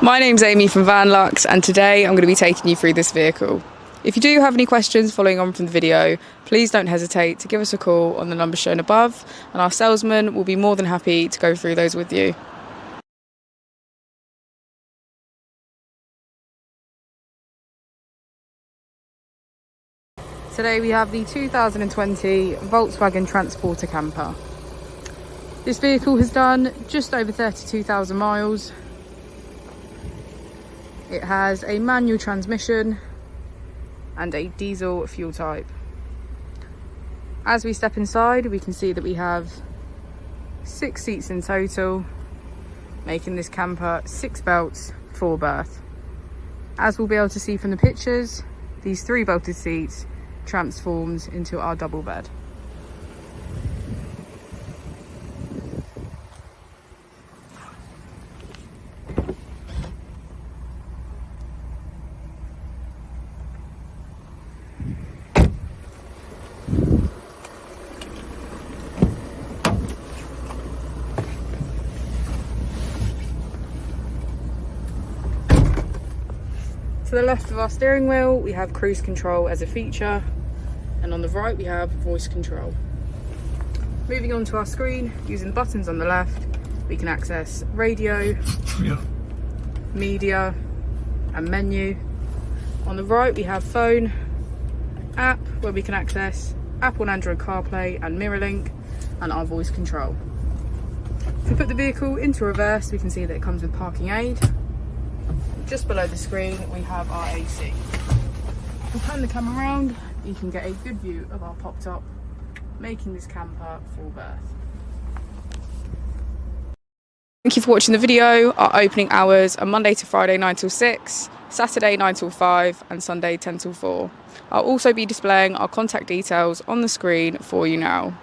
My name's Amy from Vanlux, and today I'm going to be taking you through this vehicle. If you do have any questions following on from the video, please don't hesitate to give us a call on the number shown above, and our salesman will be more than happy to go through those with you. Today we have the 2020 Volkswagen Transporter Camper. This vehicle has done just over 32,000 miles. It has a manual transmission and a diesel fuel type. As we step inside, we can see that we have 6 seats in total, making this camper 6 belts, 4 berth. As we'll be able to see from the pictures, these 3 belted seats transforms into our double bed. To the left of our steering wheel, we have cruise control as a feature, and on the right we have voice control. Moving on to our screen, using the buttons on the left, we can access radio, media and menu. On the right we have phone, app, where we can access Apple and Android CarPlay and MirrorLink, and our voice control. If we put the vehicle into reverse, we can see that it comes with parking aid. Just below the screen we have our AC. If we turn the camera around, you can get a good view of our pop top, making this camper full berth. Thank you for watching the video. Our opening hours are Monday to Friday 9 till 6, Saturday 9 till 5 and Sunday 10 till 4. I'll also be displaying our contact details on the screen for you now.